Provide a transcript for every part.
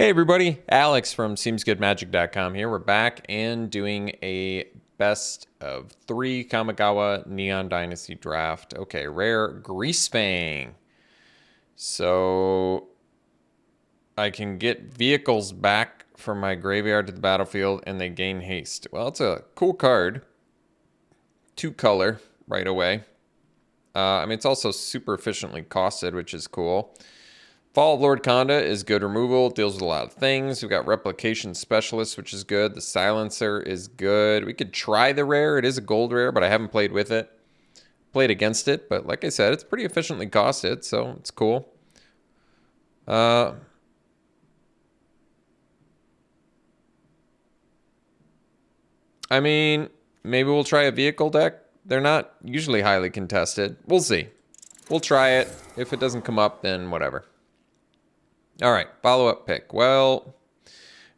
Hey everybody, Alex from SeemsGoodMagic.com here. We're back and doing a best of 3 Kamigawa Neon Dynasty draft. Okay, rare Greasefang. So I can get vehicles back from my graveyard to the battlefield and they gain haste. Well, it's a cool card. 2-color right away. I mean, it's also super efficiently costed, which is cool. Fall of Lord Conda is good removal, deals with a lot of things. We've got Replication Specialist, which is good. The Silencer is good. We could try the rare. It is a gold rare, but I haven't played with it. Played against it, but like I said, it's pretty efficiently costed, so it's cool. I mean, maybe we'll try a vehicle deck. They're not usually highly contested. We'll see. We'll try it. If it doesn't come up, then whatever. All right, follow-up pick. Well,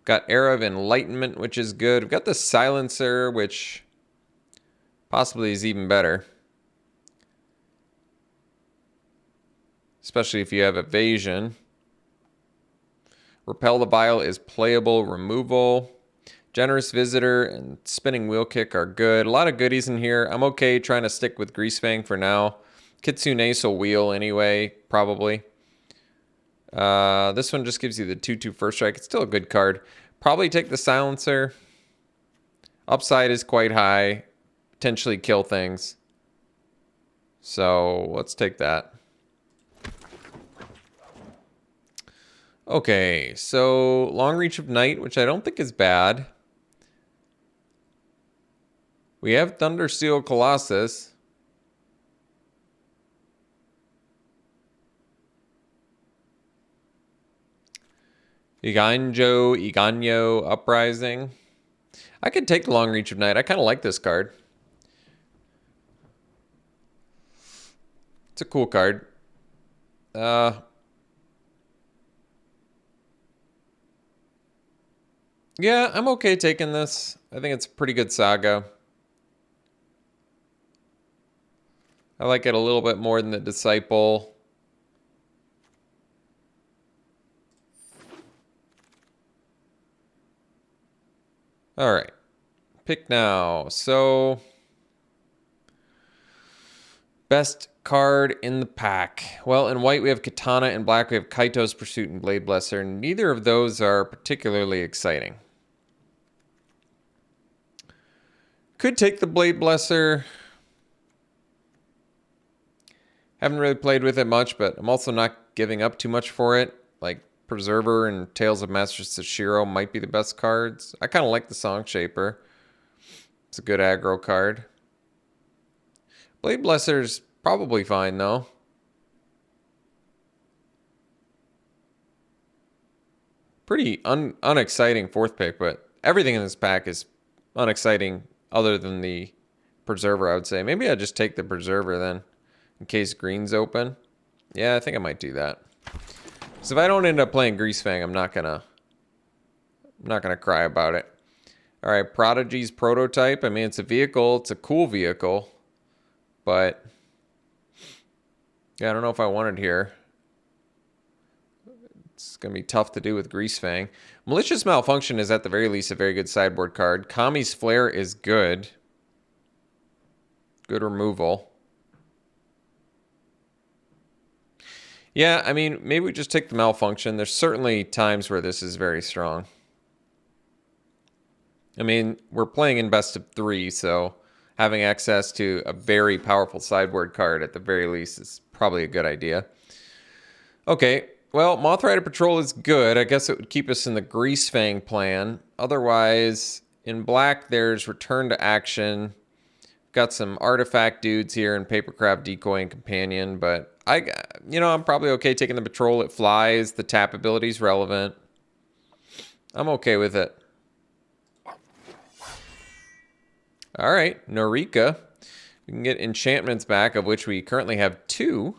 got Era of Enlightenment, which is good. We've got the Silencer, which possibly is even better. Especially if you have Evasion. Repel the Bile is playable removal. Generous Visitor and Spinning Wheel Kick are good. A lot of goodies in here. I'm okay trying to stick with Greasefang for now. Kitsune's will wheel anyway, probably. This one just gives you the 2/2 first strike. It's still a good card. Probably take the Silencer. Upside is quite high. Potentially kill things. So let's take that. Okay, so Long Reach of Night, which I don't think is bad. We have Thundersteel Colossus. Iganyo Uprising. I could take the Long Reach of Night. I kind of like this card. It's a cool card. Yeah, I'm okay taking this. I think it's a pretty good saga. I like it a little bit more than the Disciple. All right, pick now. So, best card in the pack. Well, in white we have Katana, in black we have Kaito's Pursuit and Blade Blesser. Neither of those are particularly exciting. Could take the Blade Blesser. Haven't really played with it much, but I'm also not giving up too much for it. Like, Preserver and Tales of Master Sashiro might be the best cards. I kind of like the Song Shaper. It's a good aggro card. Blade Blesser's probably fine, though. Pretty unexciting fourth pick, but everything in this pack is unexciting other than the Preserver, I would say. Maybe I just take the Preserver then, in case green's open. Yeah, I think I might do that. So if I don't end up playing Greasefang, I'm not gonna cry about it. All right, Prodigy's Prototype. I mean, it's a vehicle. It's a cool vehicle, but yeah, I don't know if I want it here. It's gonna be tough to do with Greasefang. Malicious Malfunction is at the very least a very good sideboard card. Kami's Flare is good. Good removal. Yeah, I mean, maybe we just take the Malfunction. There's certainly times where this is very strong. I mean, we're playing in best of 3, so having access to a very powerful sideboard card at the very least is probably a good idea. Okay, well, Moth Rider Patrol is good. I guess it would keep us in the Greasefang plan. Otherwise, in black, there's Return to Action. Got some artifact dudes here in Papercraft, Decoy, and Companion, but I'm probably okay taking the Patrol. It flies. The tap ability is relevant. I'm okay with it. All right, Norika. We can get enchantments back, of which we currently have 2.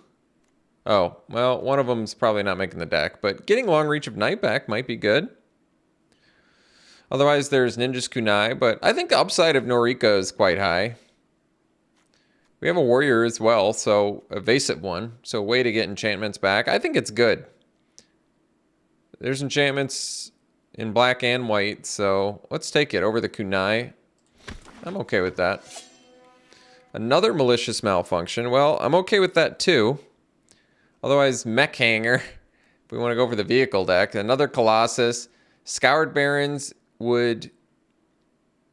Oh, well, one of them's probably not making the deck, but getting Long Reach of Night back might be good. Otherwise, there's Ninja's Kunai, but I think the upside of Norika is quite high. We have a warrior as well, so evasive one. So a way to get enchantments back. I think it's good. There's enchantments in black and white, so let's take it over the kunai. I'm okay with that. Another malicious malfunction. Well, I'm okay with that too. Otherwise, mech hanger. If we want to go for the vehicle deck. Another Colossus. Scoured Barons would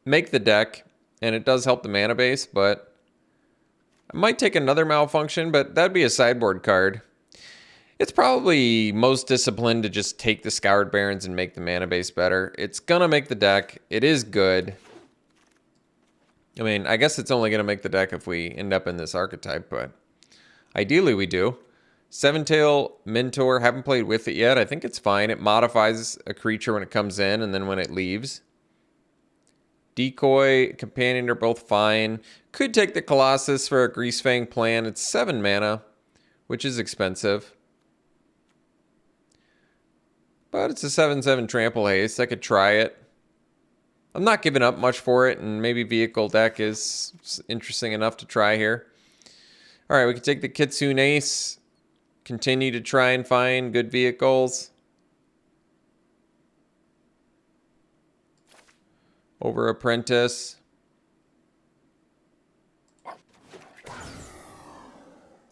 make the deck, and it does help the mana base, but I might take another malfunction, but that'd be a sideboard card. It's probably most disciplined to just take the Scoured Barons and make the mana base better. It's gonna make the deck. It is good. I mean, I guess it's only gonna make the deck if we end up in this archetype, but ideally we do. Seven-Tail Mentor, haven't played with it yet. I think it's fine. It modifies a creature when it comes in and then when it leaves. Decoy, Companion are both fine. Could take the Colossus for a Greasefang plan. It's 7 mana, which is expensive. But it's a 7/7 Trample Haste. I could try it. I'm not giving up much for it, and maybe Vehicle Deck is interesting enough to try here. All right, we can take the Kitsune Ace. Continue to try and find good vehicles. Over Apprentice.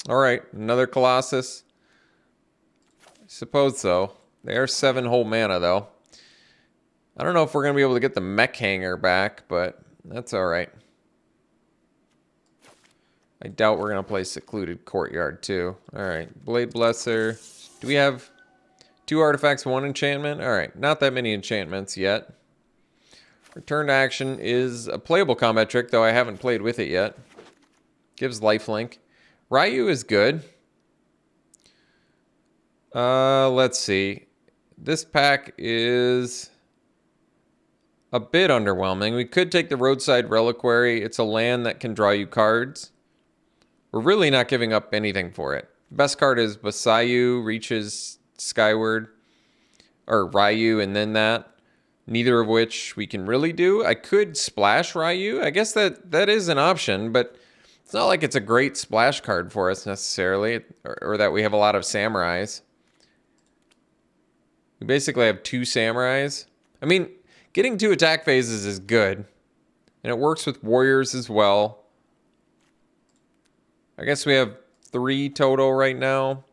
All right, another Colossus. I suppose so. They are 7 whole mana, though. I don't know if we're going to be able to get the mech hanger back, but that's all right. I doubt we're going to play Secluded Courtyard, too. All right, Blade Blesser. Do we have 2 artifacts, 1 enchantment? All right, not that many enchantments yet. Return to action is a playable combat trick, though I haven't played with it yet. Gives lifelink. Ryu is good. Let's see. This pack is a bit underwhelming. We could take the Roadside Reliquary. It's a land that can draw you cards. We're really not giving up anything for it. Best card is Basayu, reaches skyward. Or Ryu, and then that. Neither of which we can really do. I could splash Ryu. I guess that is an option, but it's not like it's a great splash card for us necessarily, or that we have a lot of samurais. We basically have 2 samurais. I mean, getting 2 attack phases is good, and it works with warriors as well. I guess we have 3 total right now.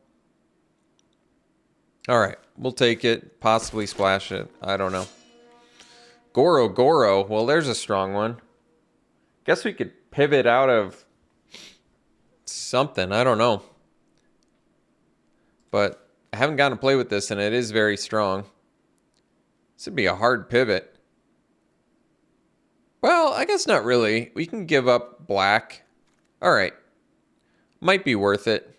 All right, we'll take it, possibly splash it. I don't know. Goro. Well, there's a strong one. Guess we could pivot out of something. I don't know. But I haven't gotten to play with this, and it is very strong. This would be a hard pivot. Well, I guess not really. We can give up black. All right. Might be worth it.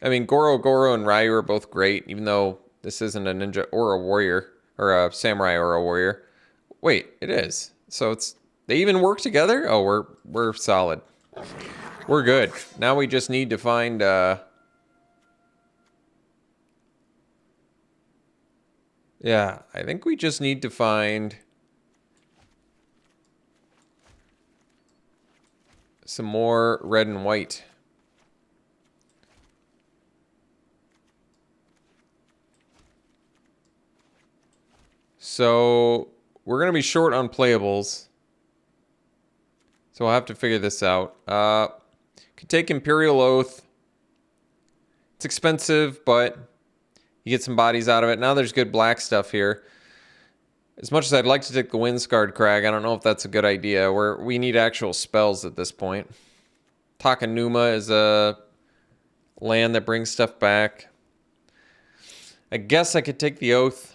I mean, Goro and Ryu are both great, even though this isn't a ninja or a warrior, or a samurai or a warrior. Wait, it is. So they even work together? Oh, we're solid. We're good. Now we just need to find yeah, I think we just need to find some more red and white. So we're going to be short on playables. So I'll have to figure this out. Could take Imperial Oath. It's expensive, but you get some bodies out of it. Now there's good black stuff here. As much as I'd like to take the Windscarred Crag, I don't know if that's a good idea. We need actual spells at this point. Takanuma is a land that brings stuff back. I guess I could take the Oath.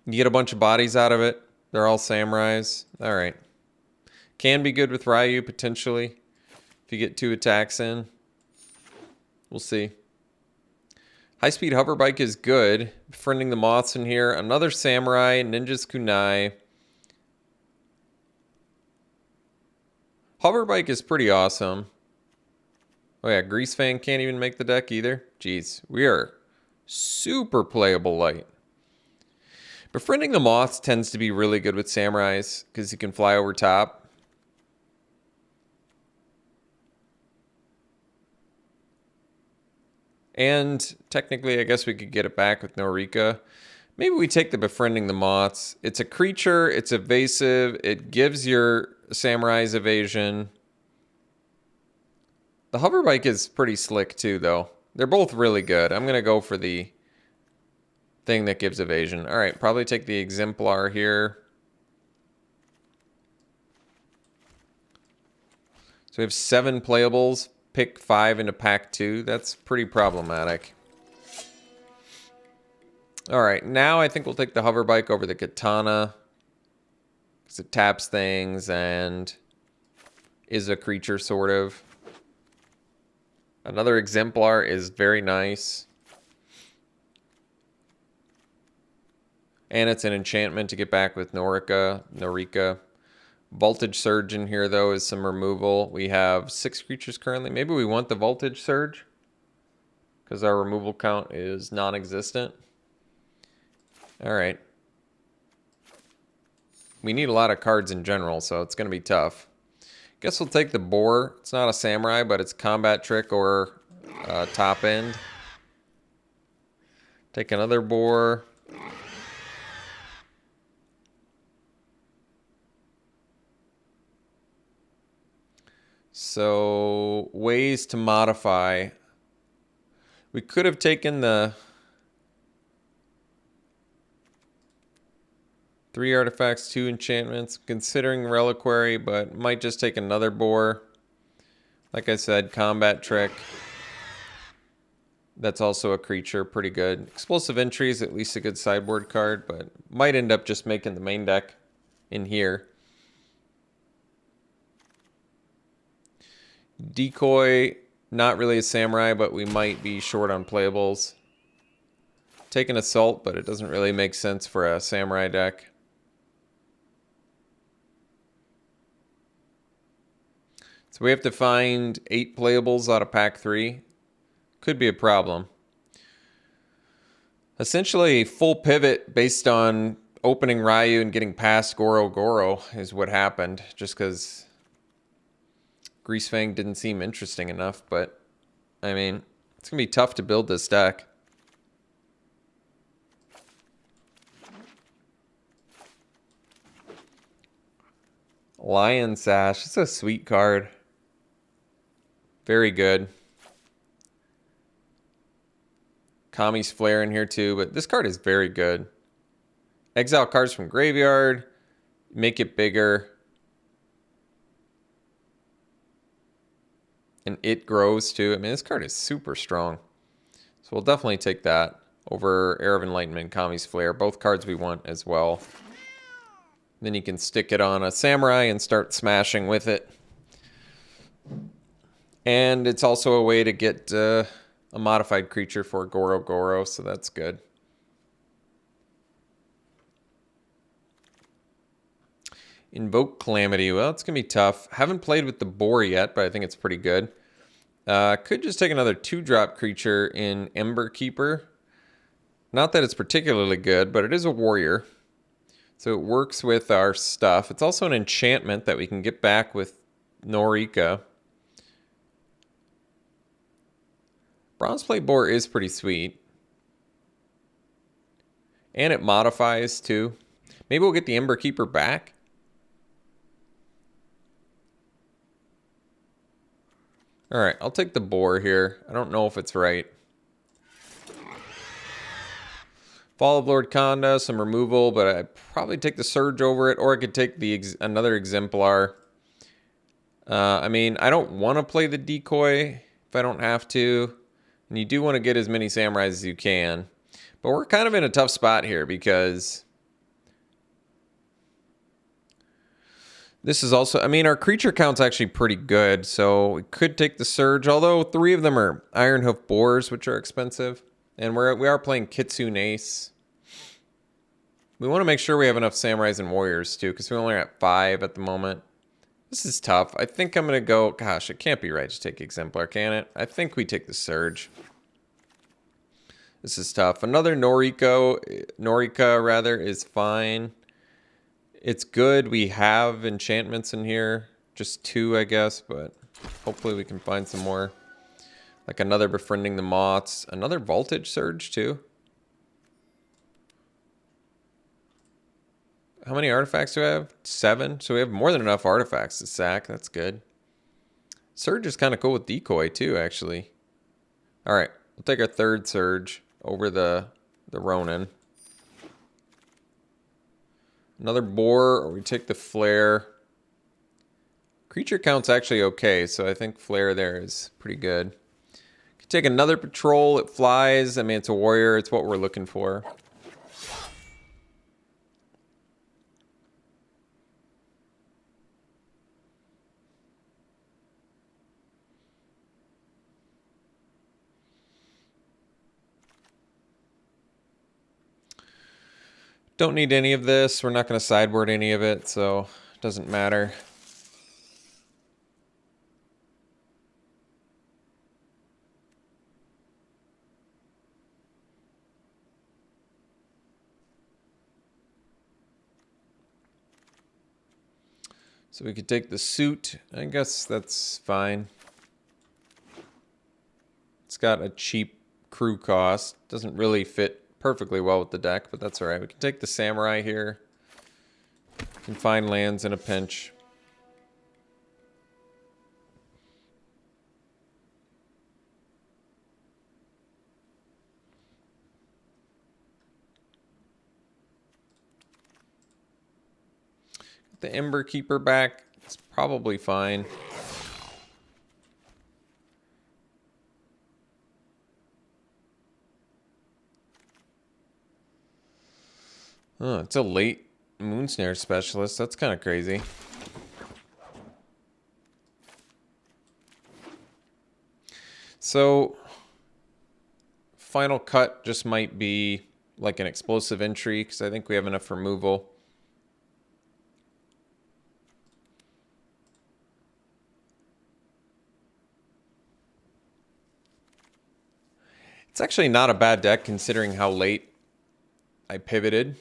You get a bunch of bodies out of it. They're all samurais. All right. Can be good with Ryu, potentially. If you get 2 attacks in. We'll see. High-speed hoverbike is good. Befriending the Moths in here. Another samurai. Ninja's Kunai. Hoverbike is pretty awesome. Oh yeah, Greasefang can't even make the deck either. Jeez, we are super playable light. Befriending the Moths tends to be really good with samurais because you can fly over top. And technically, I guess we could get it back with Norika. Maybe we take the Befriending the Moths. It's a creature. It's evasive. It gives your Samurai's evasion. The Hoverbike is pretty slick too, though. They're both really good. I'm going to go for the thing that gives evasion. All right, probably take the Exemplar here. So we have 7 playables. Pick 5 into pack 2. That's pretty problematic. All right, now I think we'll take the Hoverbike over the Katana. Because it taps things and is a creature, sort of. Another Exemplar is very nice. And it's an enchantment to get back with Norika. Voltage Surge in here, though, is some removal. We have 6 creatures currently. Maybe we want the Voltage Surge because our removal count is non-existent. All right. We need a lot of cards in general, so it's going to be tough. Guess we'll take the Boar. It's not a Samurai, but it's Combat Trick or top end. Take another Boar. So, ways to modify. We could have taken the 3 artifacts, 2 enchantments, considering Reliquary, but might just take another Boar. Like I said, Combat Trick. That's also a creature, pretty good. Explosive Entry is at least a good sideboard card, but might end up just making the main deck in here. Decoy, not really a Samurai, but we might be short on playables. Take an Assault, but it doesn't really make sense for a Samurai deck. So we have to find 8 playables out of pack 3. Could be a problem. Essentially, a full pivot based on opening Ryu and getting past Goro is what happened, just because Greasefang didn't seem interesting enough, but I mean, it's going to be tough to build this deck. Lion Sash, it's a sweet card. Very good. Kami's Flare in here too, but this card is very good. Exile cards from graveyard, make it bigger. And it grows too. I mean, this card is super strong. So we'll definitely take that over Air of Enlightenment, Kami's Flare. Both cards we want as well. Then you can stick it on a Samurai and start smashing with it. And it's also a way to get a modified creature for Goro, so that's good. Invoke Calamity. Well, it's going to be tough. Haven't played with the Boar yet, but I think it's pretty good. Could just take another 2-drop creature in Ember Keeper. Not that it's particularly good, but it is a warrior. So it works with our stuff. It's also an enchantment that we can get back with Norika. Bronzeplate Boar is pretty sweet. And it modifies too. Maybe we'll get the Ember Keeper back. Alright, I'll take the Boar here. I don't know if it's right. Fall of Lord Konda, some removal, but I'd probably take the Surge over it, or I could take the another Exemplar. I mean, I don't want to play the Decoy if I don't have to. And you do want to get as many Samurais as you can. But we're kind of in a tough spot here because this is also, I mean, our creature count's actually pretty good, so we could take the Surge, although 3 of them are Ironhoof Boars, which are expensive. And we are playing Kitsune Ace. We want to make sure we have enough Samurais and Warriors, too, because we only are at 5 at the moment. This is tough. I think I'm going to go, gosh, it can't be right to take Exemplar, can it? I think we take the Surge. This is tough. Another Norika, rather, is fine. It's good. We have enchantments in here. Just 2, I guess, but hopefully we can find some more. Like another Befriending the Moths. Another Voltage Surge, too. How many artifacts do I have? 7. So we have more than enough artifacts to sack. That's good. Surge is kind of cool with Decoy, too, actually. All right. We'll take our 3rd Surge over the Ronin. Another Boar, or we take the Flare. Creature count's actually okay, so I think Flare there is pretty good. Could take another Patrol. It flies. I mean, it's a warrior. It's what we're looking for. Don't need any of this. We're not going to sideboard any of it, so it doesn't matter. So we could take the suit. I guess that's fine. It's got a cheap crew cost. Doesn't really fit perfectly well with the deck, but that's all right. We can take the Samurai here. Can find lands in a pinch. The Ember Keeper back. It's probably fine. Oh, it's a late Moonsnare Specialist. That's kind of crazy. So, final cut just might be like an explosive entry because I think we have enough removal. It's actually not a bad deck considering how late I pivoted.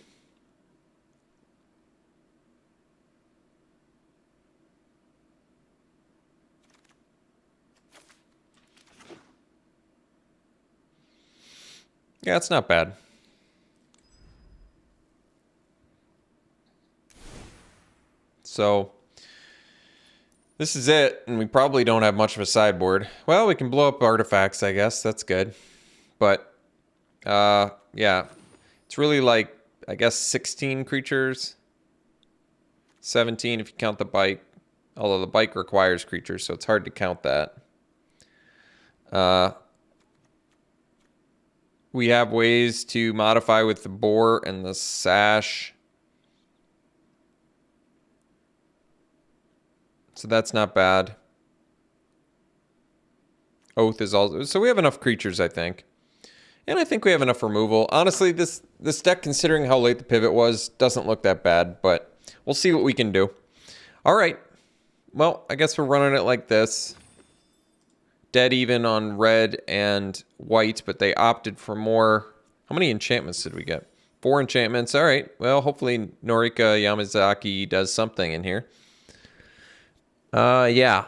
Yeah, it's not bad. So, this is it, and we probably don't have much of a sideboard. Well, we can blow up artifacts, I guess. That's good. But, yeah. It's really like, I guess, 16 creatures. 17 if you count the bike. Although the bike requires creatures, so it's hard to count that. We have ways to modify with the Boar and the Sash. So that's not bad. Oath is also... So we have enough creatures, I think. And I think we have enough removal. Honestly, this deck, considering how late the pivot was, doesn't look that bad. But we'll see what we can do. All right. Well, I guess we're running it like this. Dead even on red and white, but they opted for more. How many enchantments did we get? 4 enchantments. All right. Well, hopefully Norika Yamazaki does something in here. Yeah.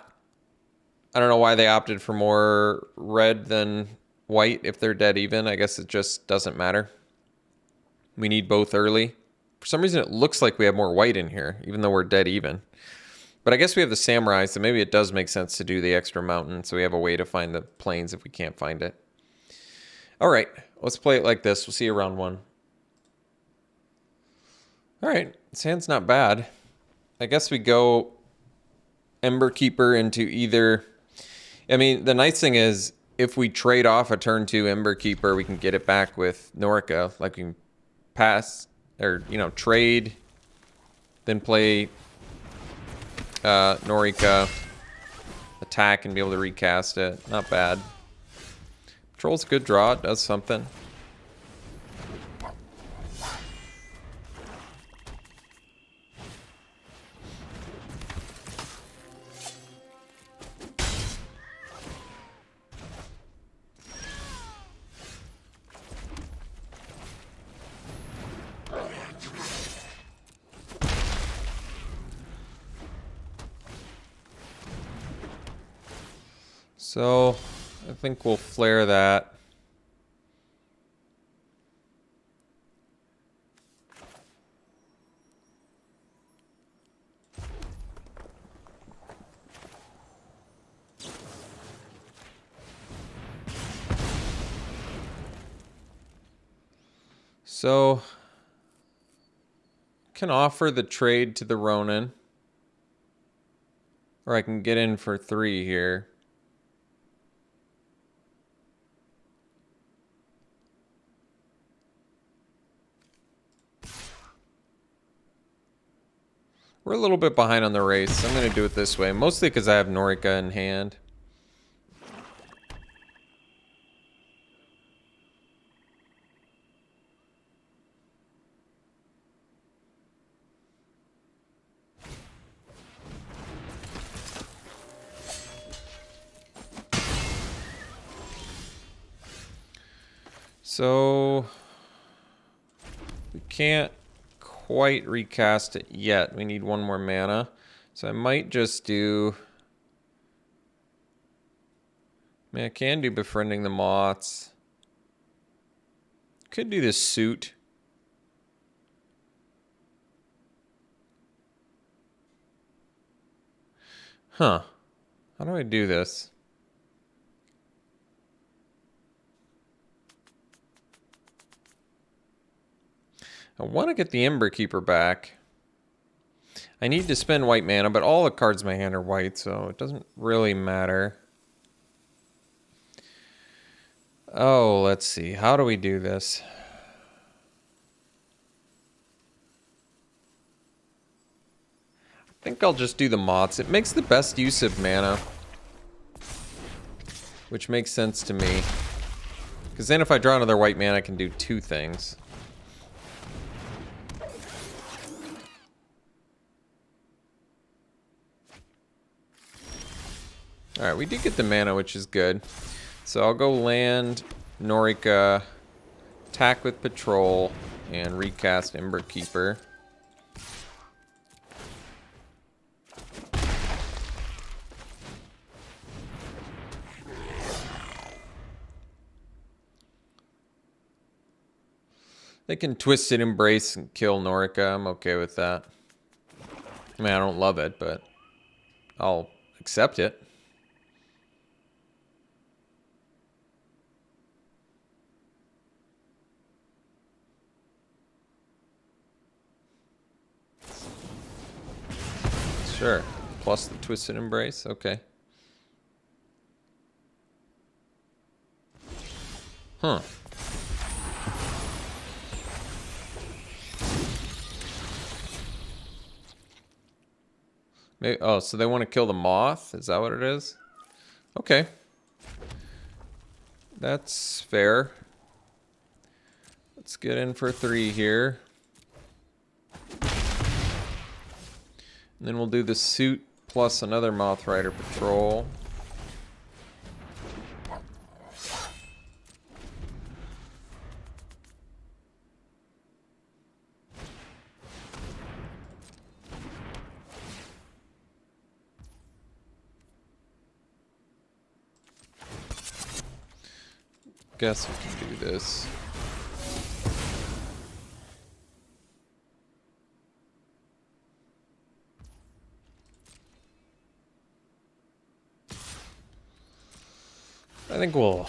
I don't know why they opted for more red than white if they're dead even. I guess it just doesn't matter. We need both early. For some reason, it looks like we have more white in here, even though we're dead even. But I guess we have the Samurai, so maybe it does make sense to do the extra mountain, so we have a way to find the plains if we can't find it. All right, let's play it like this. We'll see you round 1. All right, this hand's not bad. I guess we go Ember Keeper into either... I mean, the nice thing is, if we trade off a turn 2 Ember Keeper, we can get it back with Norika. Like, we can pass, or, you know, trade, then play... Norika, attack and be able to recast it. Not bad. Patrol's a good draw. It does something. So, I think we'll flare that. So, can offer the trade to the Ronin. Or I can get in for 3 here. We're a little bit behind on the race. I'm going to do it this way. Mostly because I have Norica in hand. So we can't quite recast it yet. We need 1 more mana. So I might just do... I mean, I can do Befriending the Moths. Could do this Suit. Huh. How do I do this? I want to get the Ember Keeper back. I need to spend white mana, but all the cards in my hand are white, so it doesn't really matter. Oh, let's see. How do we do this? I think I'll just do the Moths. It makes the best use of mana, which makes sense to me. Because then if I draw another white mana, I can do 2 things. Alright, we did get the mana, which is good. So I'll go land, Norica, attack with Patrol, and recast Ember Keeper. They can Twisted Embrace and kill Norica. I'm okay with that. I mean, I don't love it, but I'll accept it. Sure. Plus the Twisted Embrace. Okay. Huh. Maybe, oh, so they want to kill the Moth? Is that what it is? Okay. That's fair. Let's get in for 3 here. And then we'll do the Suit plus another Moth Rider Patrol. Guess we can do this. I think we'll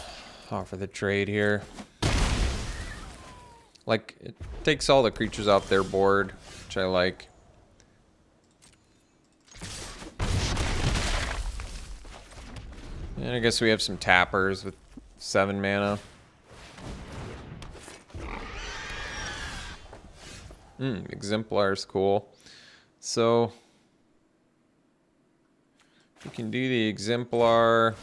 offer the trade here. Like, it takes all the creatures off their board, which I like. And I guess we have some tappers with 7 mana. Exemplar is cool. So we can do the Exemplar.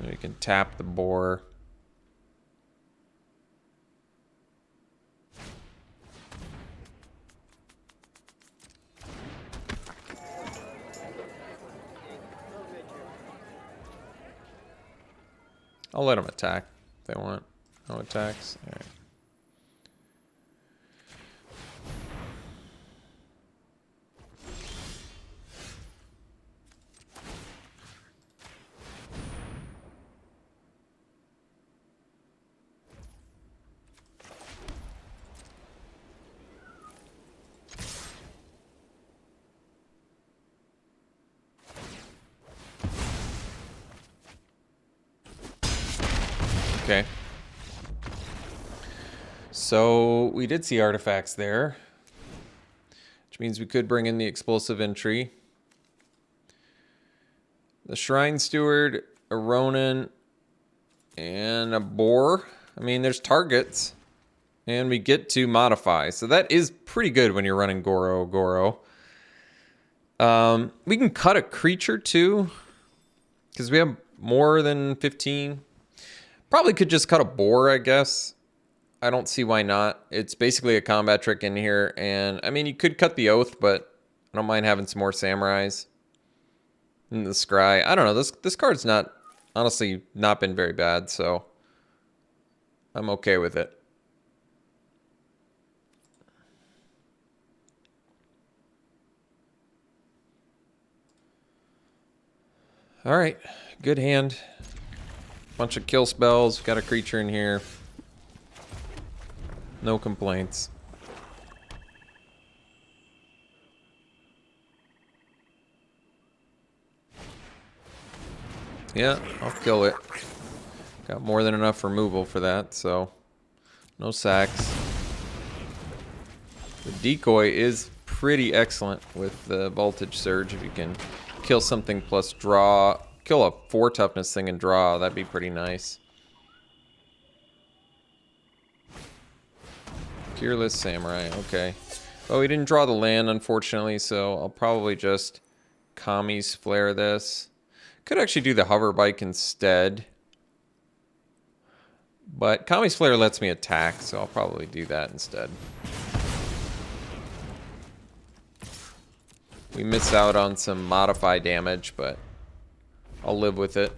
We can tap the boar. I'll let them attack if they want. No attacks. All right. Okay. So we did see artifacts there, which means we could bring in the explosive entry. The Shrine Steward, a Ronin, and a Boar. I mean, there's targets. And we get to modify. So that is pretty good when you're running Goro. We can cut a creature too, because we have more than 15. Probably could just cut a Boar, I guess. I don't see why not. It's basically a combat trick in here. And, I mean, you could cut the Oath, but I don't mind having some more Samurais. And the Scry. I don't know. This card's not, honestly, not been very bad, so I'm okay with it. All right. Good hand. Bunch of kill spells. Got a creature in here. No complaints. Yeah, I'll kill it. Got more than enough removal for that, so no sacks. The decoy is pretty excellent with the voltage surge. If you can kill something plus draw, kill a 4 toughness thing and draw, that'd be pretty nice. Gearless Samurai, okay. Oh, we didn't draw the land, unfortunately, so I'll probably just Kami's Flare this. Could actually do the hover bike instead. But Kami's Flare lets me attack, so I'll probably do that instead. We miss out on some modify damage, but I'll live with it.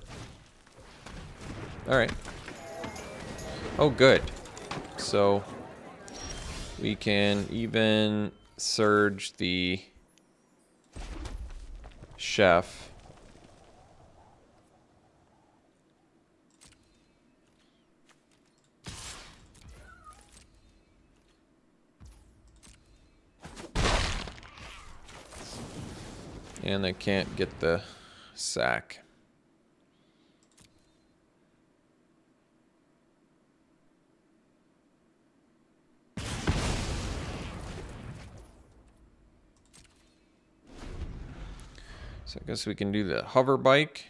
Alright. Oh, good. So we can even surge the chef. And they can't get the sack. So I guess we can do the hover bike.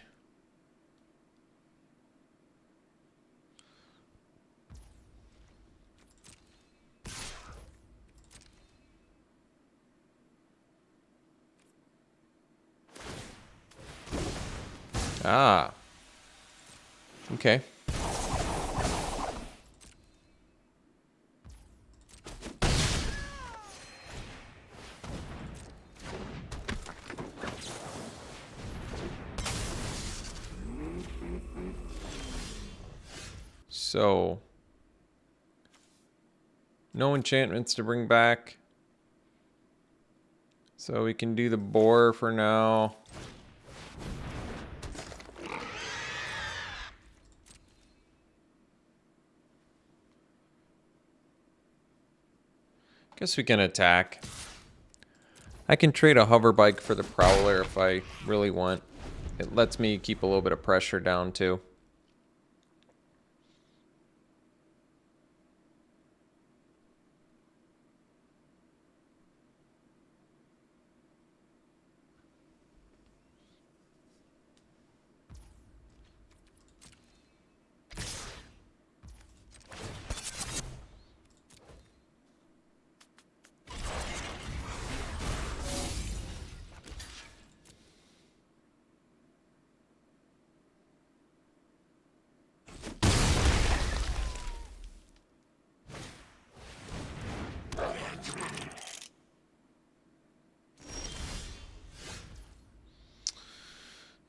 Ah. Okay. So, no enchantments to bring back. So we can do the boar for now. Guess we can attack. I can trade a hover bike for the prowler if I really want. It lets me keep a little bit of pressure down too.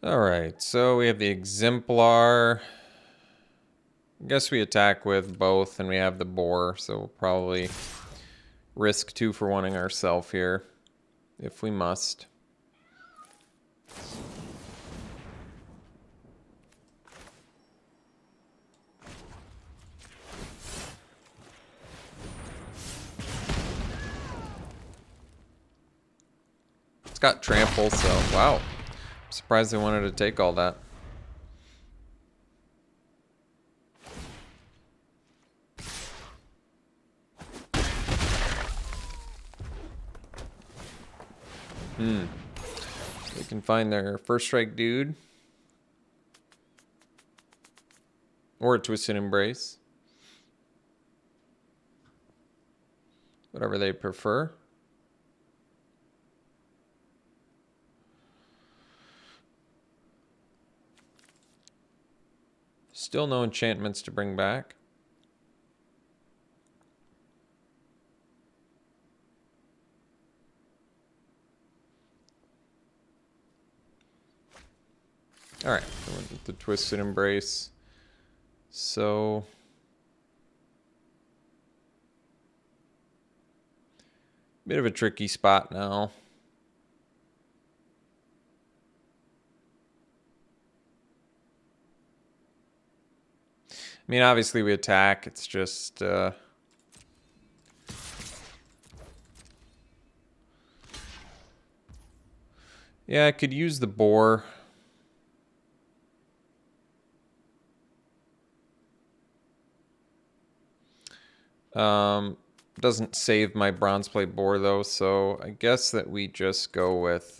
All right, so we have the exemplar. I guess we attack with both, and we have the boar, so we'll probably risk 2 for 1ing ourselves here, if we must. It's got trample, so wow. I'm surprised they wanted to take all that. They can find their first strike dude. Or a Twisted Embrace. Whatever they prefer. Still no enchantments to bring back. Alright, I went with the Twisted Embrace. So bit of a tricky spot now. I mean, obviously we attack. It's just yeah, I could use the boar. Doesn't save my bronze plate boar though, so I guess that we just go with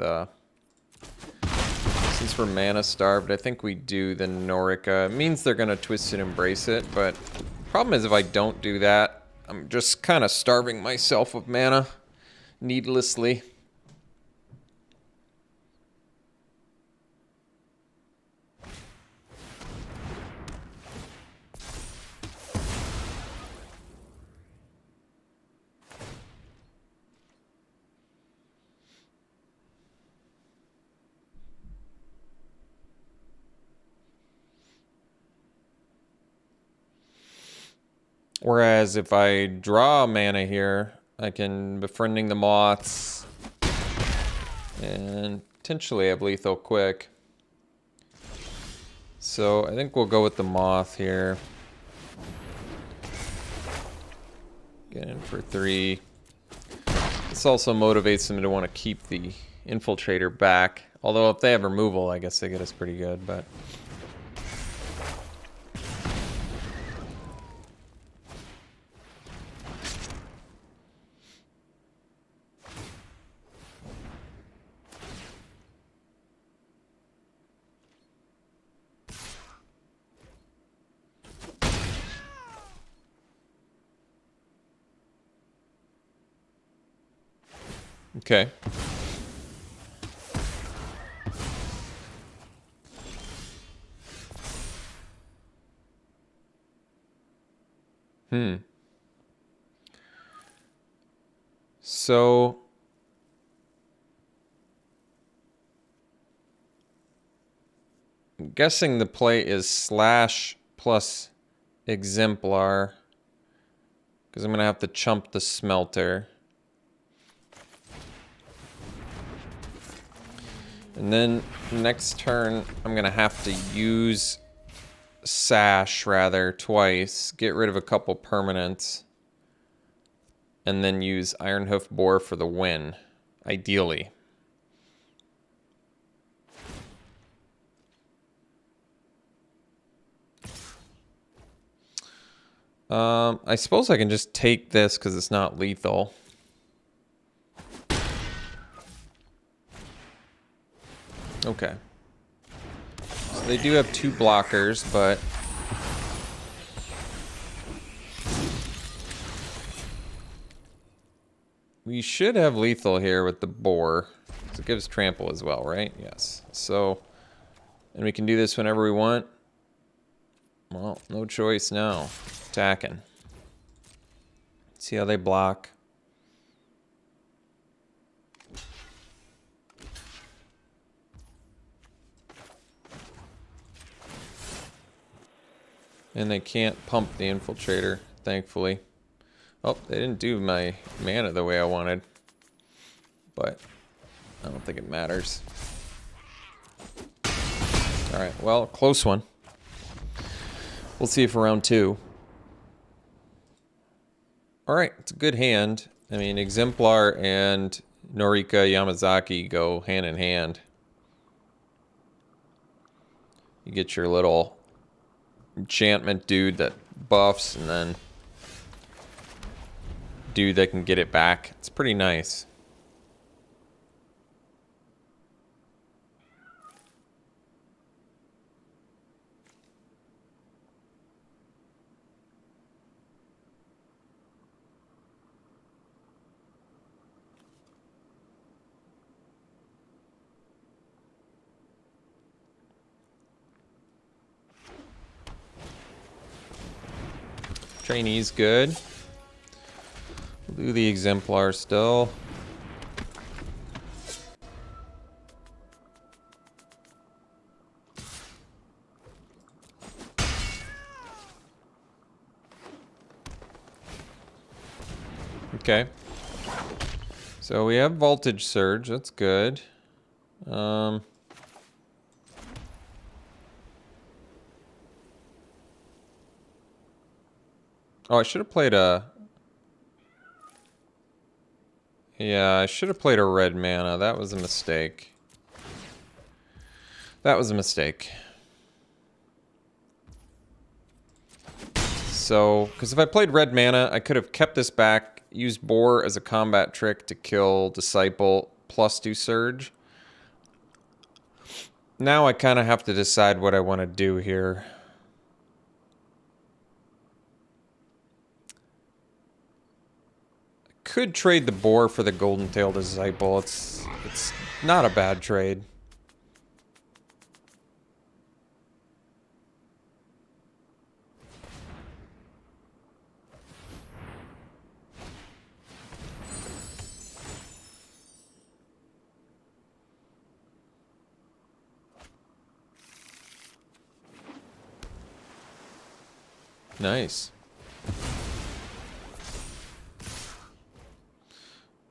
since we're mana starved, I think we do the Norica. It means they're gonna Twisted Embrace it, but the problem is if I don't do that, I'm just kind of starving myself of mana needlessly. Whereas if I draw mana here, I can Befriending the Moths and potentially have lethal quick. So I think we'll go with the Moth here. Get in for 3. This also motivates them to want to keep the Infiltrator back. Although if they have removal, I guess they get us pretty good, but... Okay. So I'm guessing the play is Slash plus Exemplar, because I'm gonna have to chump the Smelter. And then next turn, I'm gonna have to use Sash rather twice, get rid of a couple permanents, and then use Ironhoof Boar for the win, ideally. I suppose I can just take this because it's not lethal. Okay. So they do have 2 blockers, but... we should have lethal here with the boar. It gives trample as well, right? Yes. So, and we can do this whenever we want. Well, no choice now. Attacking. See how they block. And they can't pump the Infiltrator, thankfully. Oh, they didn't do my mana the way I wanted. But I don't think it matters. Alright, well, close one. We'll see you for round 2. Alright, it's a good hand. I mean, Exemplar and Norika Yamazaki go hand in hand. You get your little enchantment dude that buffs, and then dude that can get it back. It's pretty nice. Trainee's good. We'll do the Exemplar still. Okay. So we have Voltage Surge. That's good. Oh, I should have played a... Yeah, I should have played a red mana. That was a mistake. That was a mistake. So, because if I played red mana, I could have kept this back, used Boar as a combat trick to kill Disciple, plus do Surge. Now I kind of have to decide what I want to do here. Could trade the Boar for the Golden Tail Disciple. It's not a bad trade. Nice.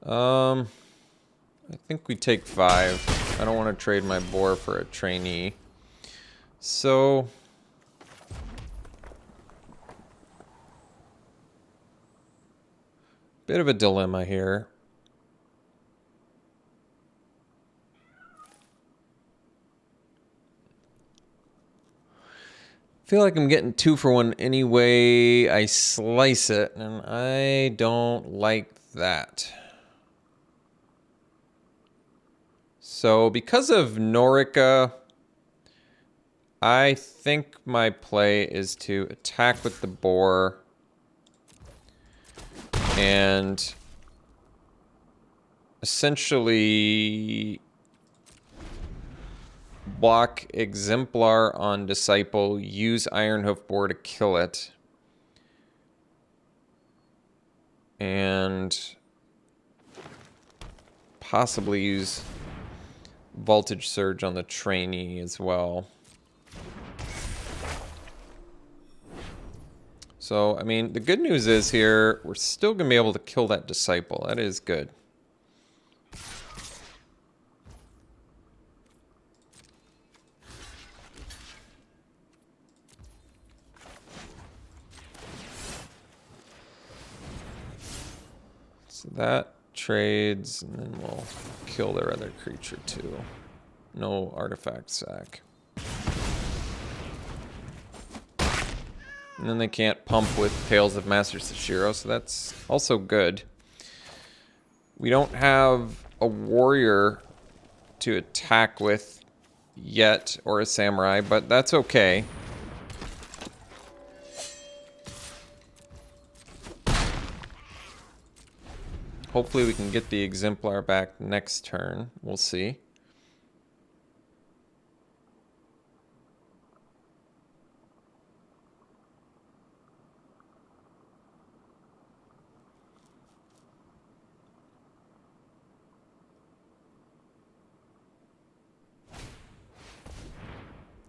I think we take 5. I don't want to trade my Boar for a Trainee. So... bit of a dilemma here. I feel like I'm getting 2 for 1 anyway. I slice it, and I don't like that. So because of Norika, I think my play is to attack with the Boar and essentially block Exemplar on Disciple, use Ironhoof Boar to kill it, and possibly use Voltage Surge on the Trainee as well. So, I mean, the good news is here, we're still going to be able to kill that Disciple. That is good. So that trades, and then we'll kill their other creature too. No artifact sack. And then they can't pump with Tales of Master Sashiro, so that's also good. We don't have a warrior to attack with yet, or a samurai, but that's okay. Hopefully we can get the Exemplar back next turn. We'll see.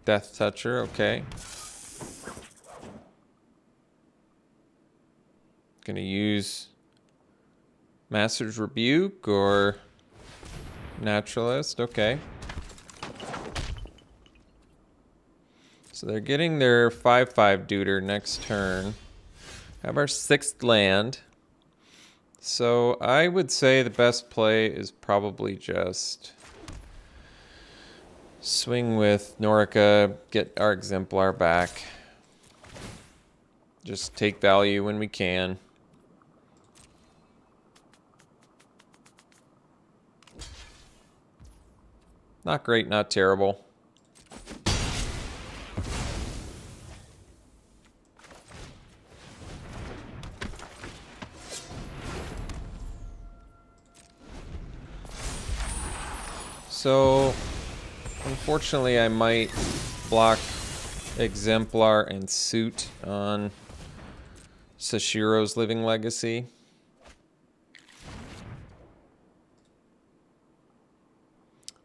Death Toucher, okay. Gonna use Master's Rebuke or Naturalist. Okay. So they're getting their 5/5 Duder next turn. Have our 6th land. So I would say the best play is probably just swing with Norica, get our Exemplar back. Just take value when we can. Not great, not terrible. So, unfortunately, I might block Exemplar and Suit on Sashiro's Living Legacy.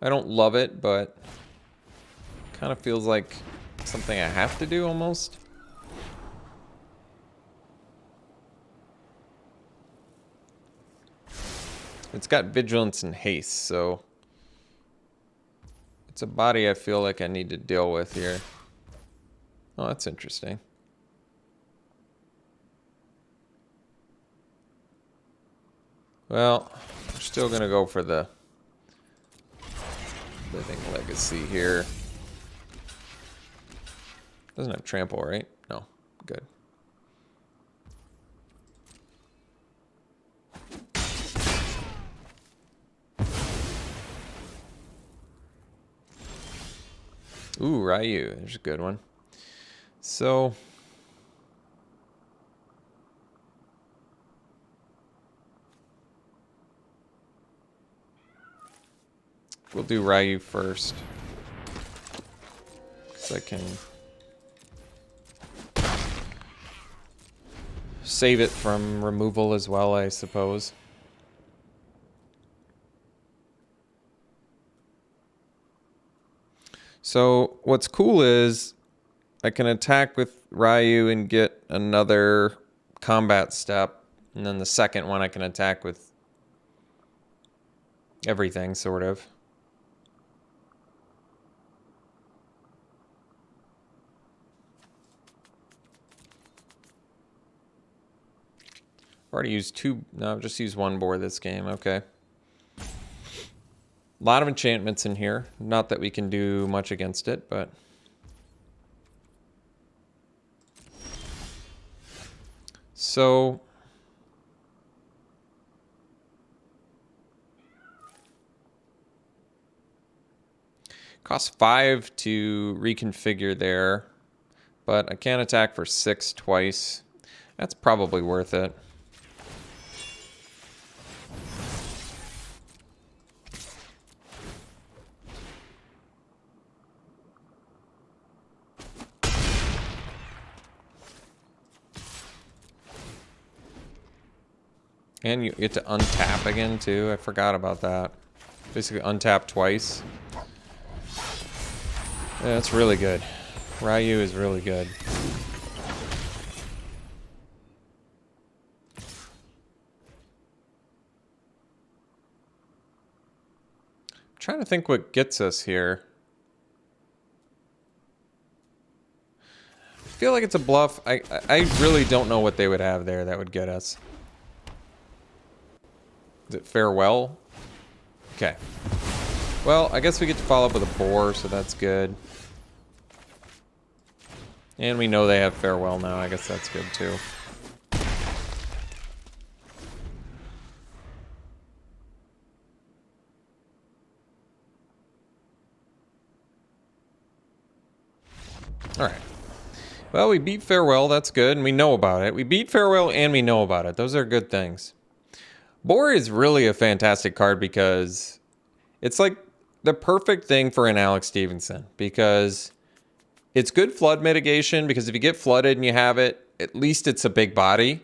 I don't love it, but kind of feels like something I have to do almost. It's got Vigilance and Haste, so it's a body I feel like I need to deal with here. Oh, that's interesting. Well, we're still gonna go for the Living Legacy here. Doesn't have trample, right? No. Good. Ooh, Ryu. There's a good one. So we'll do Ryu first. Because I can save it from removal as well, I suppose. So what's cool is I can attack with Ryu and get another combat step. And then the second one I can attack with everything, sort of. I've already used two. No, I've just used one board this game. Okay. A lot of enchantments in here. Not that we can do much against it, but... So... Costs 5 to reconfigure there, but I can attack for 6 twice. That's probably worth it. And you get to untap again, too. I forgot about that. Basically, untap twice. Yeah, that's really good. Ryu is really good. I'm trying to think what gets us here. I feel like it's a bluff. I really don't know what they would have there that would get us. Is it Farewell? Okay. Well, I guess we get to follow up with a boar, so that's good. And we know they have Farewell now. I guess that's good, too. Alright. Well, we beat Farewell. That's good, and we know about it. We beat Farewell, and we know about it. Those are good things. Boar is really a fantastic card because it's like the perfect thing for an Alex Stephenson, because it's good flood mitigation, because if you get flooded and you have it, at least it's a big body.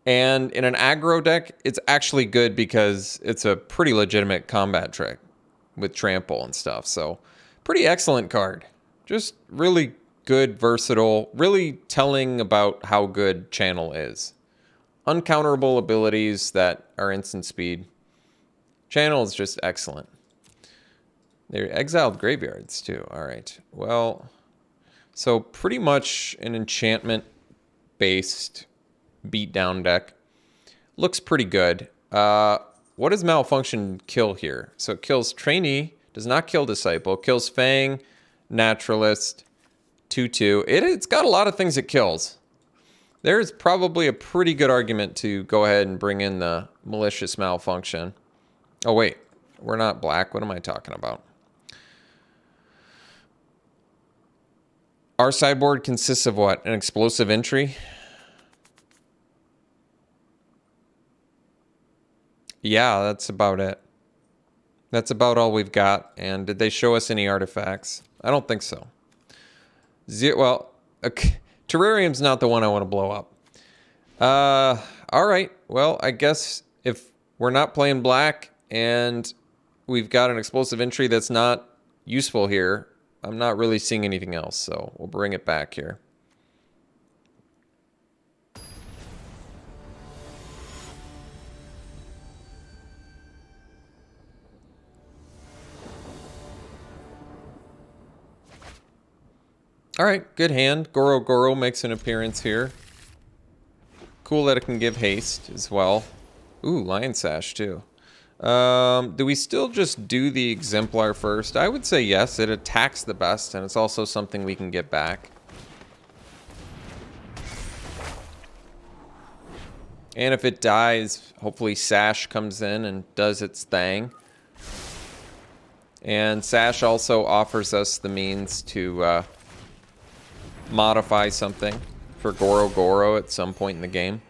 And in an aggro deck, it's actually good because it's a pretty legitimate combat trick with trample and stuff. So pretty excellent card. Just really good, versatile, really telling about how good Channel is. uncounterable abilities that are instant speed. Channel is just excellent. They're exiled graveyards too. All right. Well, so pretty much an enchantment-based beatdown deck. Looks pretty good. What does Malfunction kill here? So it kills Trainee, does not kill Disciple, kills Fang, Naturalist, 2/2. It's got a lot of things it kills. There's probably a pretty good argument to go ahead and bring in the Malicious Malfunction. Oh, wait. We're not black. What am I talking about? Our sideboard consists of what? An Explosive Entry? Yeah, that's about it. That's about all we've got. And did they show us any artifacts? I don't think so. Well, Terrarium's not the one I want to blow up. All right. Well, I guess if we're not playing black and we've got an Explosive Entry that's not useful here, I'm not really seeing anything else, so we'll bring it back here. All right, good hand. Goro Goro makes an appearance here. Cool that it can give haste as well. Ooh, Lion Sash too. Do we still just do the Exemplar first? I would say yes. It attacks the best, and it's also something we can get back. And if it dies, hopefully Sash comes in and does its thing. And Sash also offers us the means to modify something for Goro Goro at some point in the game.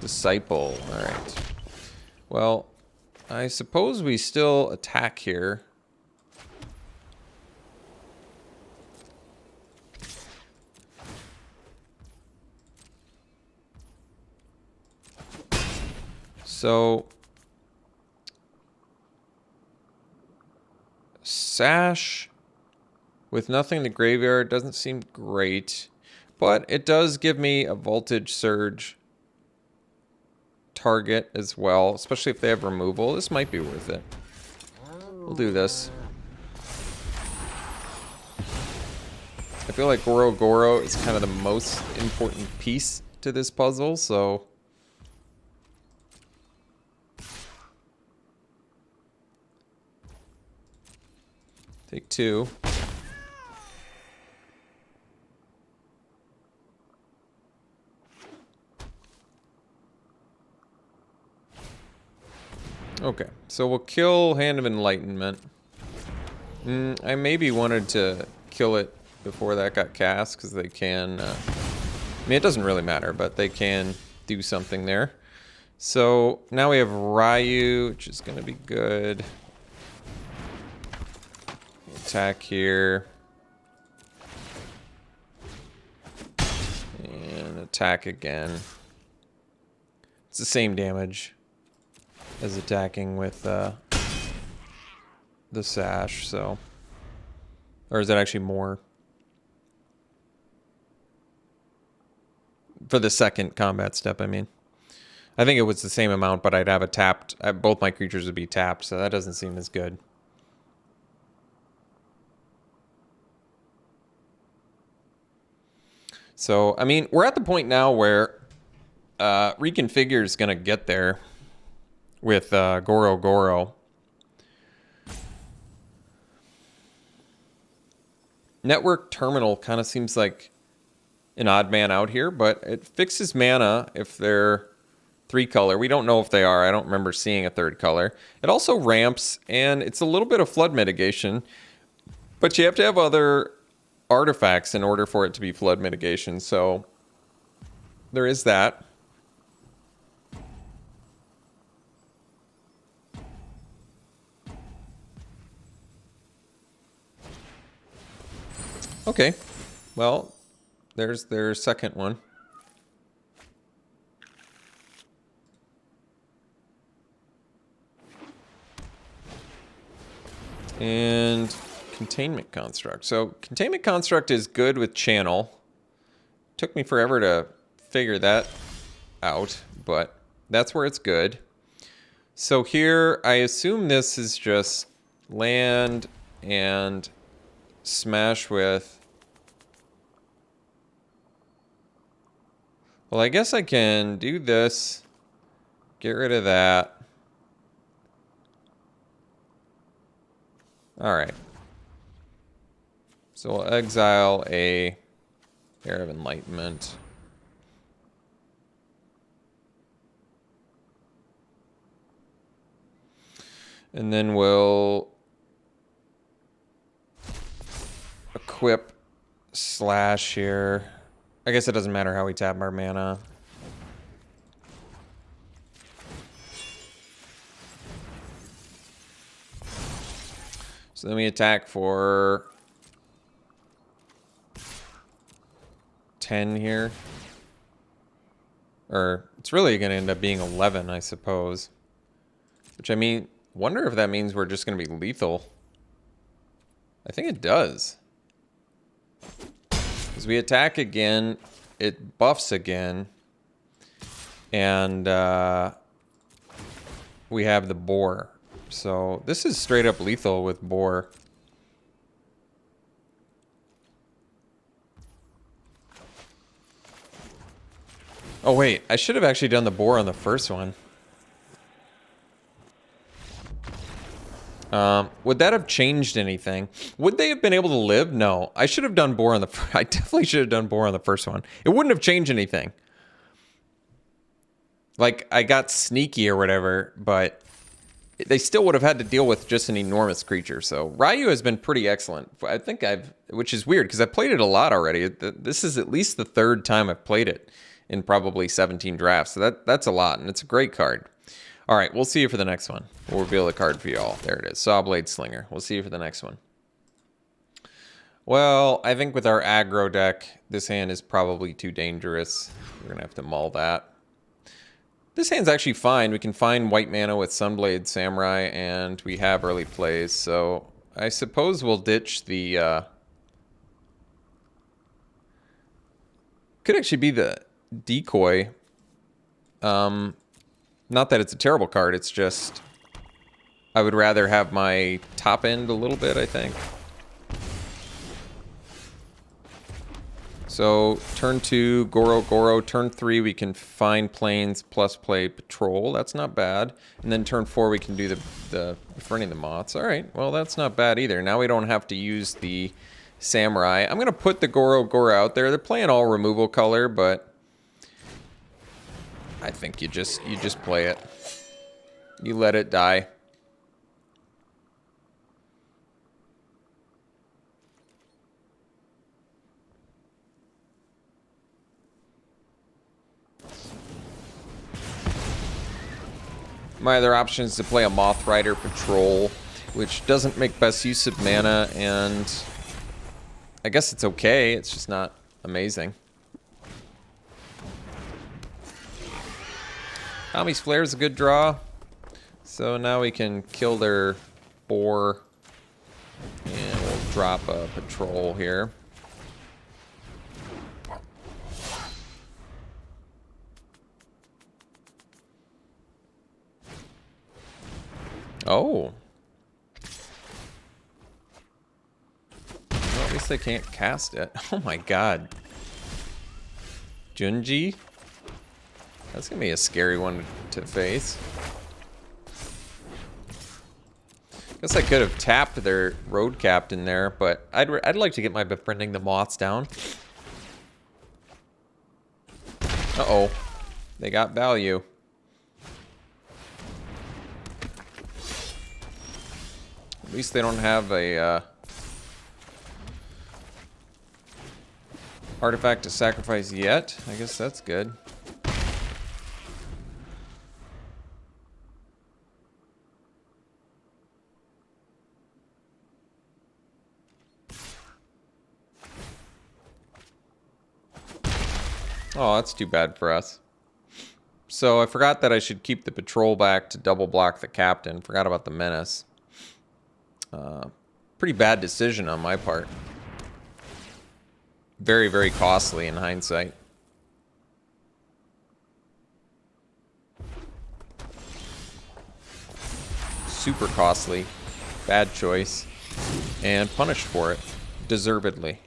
Disciple. All right. Well, I suppose we still attack here. So Sash with nothing in the graveyard doesn't seem great, but it does give me a Voltage Surge target as well, especially if they have removal. This might be worth it. We'll do this. I feel like Goro Goro is kind of the most important piece to this puzzle, so take 2. Okay, so we'll kill Hand of Enlightenment. I maybe wanted to kill it before that got cast, because they can... I mean, it doesn't really matter, but they can do something there. So now we have Ryu, which is going to be good. Attack here. And attack again. It's the same damage as attacking with the Sash, so... Or is it actually more? For the second combat step, I mean. I think it was the same amount, but I'd have a tapped... both my creatures would be tapped, so that doesn't seem as good. So, I mean, we're at the point now where Reconfigure is going to get there with Goro Goro. Network Terminal kind of seems like an odd man out here, but it fixes mana if they're 3-color. We don't know if they are. I don't remember seeing a 3rd color. It also ramps, and it's a little bit of flood mitigation, but you have to have other artifacts in order for it to be flood mitigation, so there is that. Okay, well, there's their second one. And Containment Construct. So Containment Construct is good with Channel, Took me forever to figure that out, but that's where it's good. So here, I assume this is just land and smash with... Well, I guess I can do this, get rid of that. All right. So we'll exile a Air of Enlightenment. And then we'll equip Slash here. I guess it doesn't matter how we tap our mana. So then we attack for 10 here. Or it's really going to end up being 11, I suppose. Which, I mean, wonder if that means we're just going to be lethal. I think it does. Because we attack again, it buffs again. And we have the boar. So this is straight up lethal with boar. Oh wait, I should have actually done the boar on the first one. Would that have changed anything? Would they have been able to live? No. I should have done boar on the... I definitely should have done boar on the first one. It wouldn't have changed anything. Like, I got sneaky or whatever, but they still would have had to deal with just an enormous creature. So Ryu has been pretty excellent. I think which is weird because I played it a lot already. This is at least the third time I've played it in probably 17 drafts. So that's a lot, and it's a great card. All right, we'll see you for the next one. We'll reveal the card for y'all. There it is, Sawblade Slinger. We'll see you for the next one. Well, I think with our aggro deck, this hand is probably too dangerous. We're gonna have to mull that. This hand's actually fine. We can find white mana with Sunblade Samurai, and we have early plays, so I suppose we'll ditch the... Could actually be the decoy. Not that it's a terrible card, it's just... I would rather have my top end a little bit, I think. So, turn 2, Goro Goro. Turn 3, we can find planes plus play patrol. That's not bad. And then turn 4, we can do the befriending the moths. Alright, well that's not bad either. Now we don't have to use the samurai. I'm going to put the Goro Goro out there. They're playing all removal color, but... I think you just play it. You let it die. My other option is to play a Moth Rider Patrol, which doesn't make best use of mana, and I guess it's okay. It's just not amazing. Kami's Flare is a good draw. So now we can kill their boar. And we'll drop a patrol here. Oh. Well, at least they can't cast it. Oh my god. Junji? That's gonna be a scary one to face. Guess I could have tapped their road captain there, but I'd like to get my befriending the moths down. Uh-oh. They got value. At least they don't have a artifact to sacrifice yet. I guess that's good. Oh, that's too bad for us. So I forgot that I should keep the patrol back to double block the captain. Forgot about the menace. Pretty bad decision on my part. very, very costly in hindsight. Super costly. Bad choice. And punished for it. Deservedly.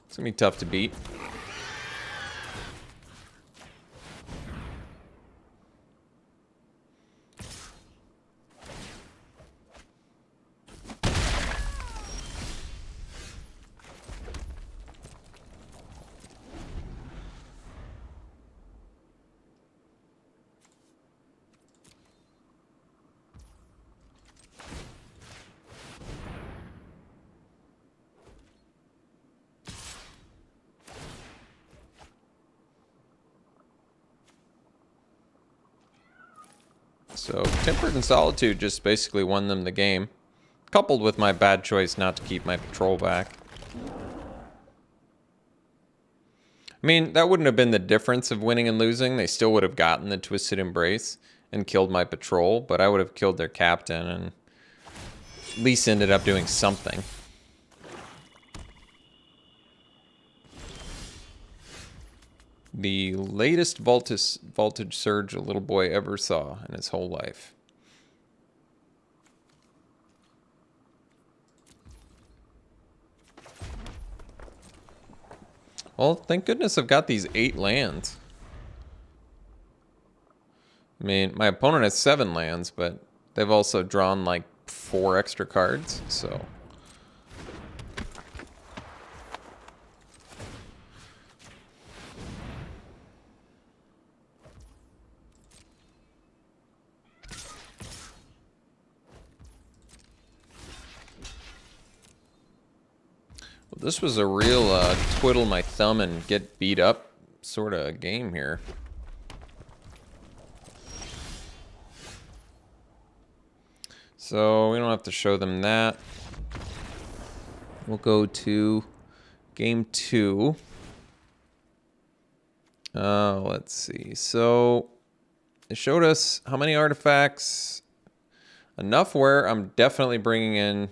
It's gonna be tough to beat. So, Tempered and Solitude just basically won them the game. Coupled with my bad choice not to keep my patrol back. I mean, that wouldn't have been the difference of winning and losing. They still would have gotten the Twisted Embrace and killed my patrol, but I would have killed their captain and at least ended up doing something. The latest voltage surge a little boy ever saw in his whole life. Well, thank goodness I've got these 8 lands. I mean, my opponent has 7 lands, but they've also drawn like 4 extra cards, so... This was a real twiddle my thumb and get beat up sort of game here. So we don't have to show them that. We'll go to game 2. Let's see. So it showed us how many artifacts. Enough where I'm definitely bringing in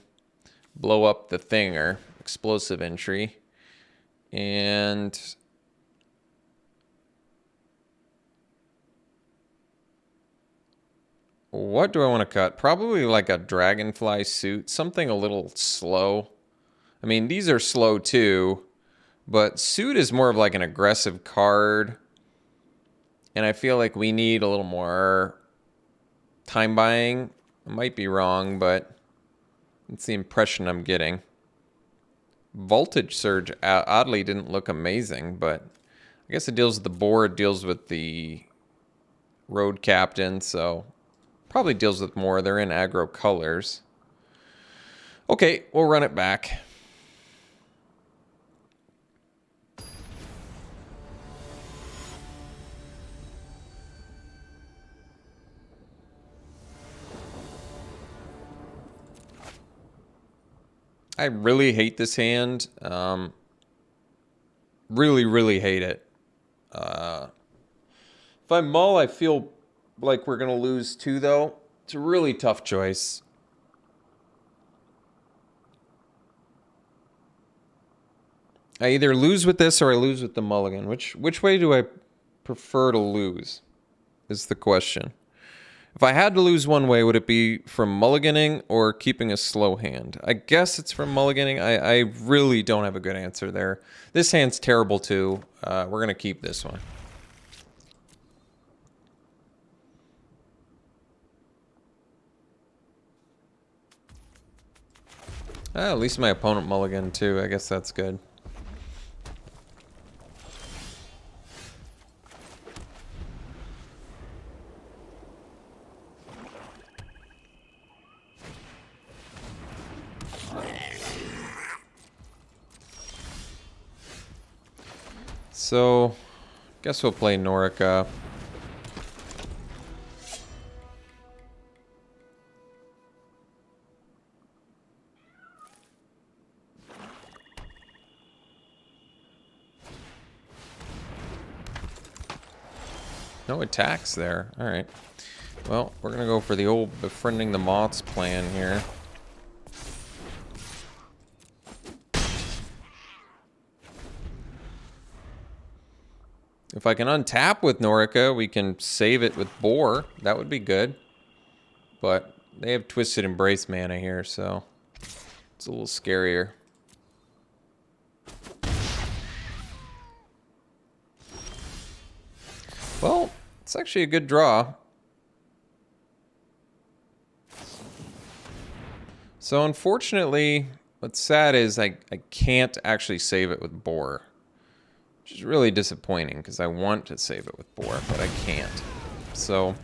Blow Up the Thinger. Explosive entry, and what do I want to cut? Probably like a Dragonfly Suit, something a little slow. I mean, these are slow too, but Suit is more of like an aggressive card, and I feel like we need a little more time buying. I might be wrong, but it's the impression I'm getting. Voltage Surge oddly didn't look amazing, but I guess it deals with the board, deals with the road captain, so probably deals with more. They're in aggro colors. Okay, we'll run it back. I really hate this hand. Really, really hate it. If I mull, I feel like we're going to lose 2, though. It's a really tough choice. I either lose with this or I lose with the mulligan. Which way do I prefer to lose is the question. If I had to lose one way, would it be from mulliganing or keeping a slow hand? I guess it's from mulliganing. I really don't have a good answer there. This hand's terrible too. We're going to keep this one. At least my opponent mulliganed too. I guess that's good. So, guess we'll play Norica. No attacks there. All right. Well, we're going to go for the old befriending the moths plan here. If I can untap with Norica, we can save it with Boar. That would be good. But they have Twisted Embrace mana here, so it's a little scarier. Well, it's actually a good draw. So unfortunately, what's sad is I can't actually save it with Boar. Which is really disappointing because I want to save it with Boar, but I can't. So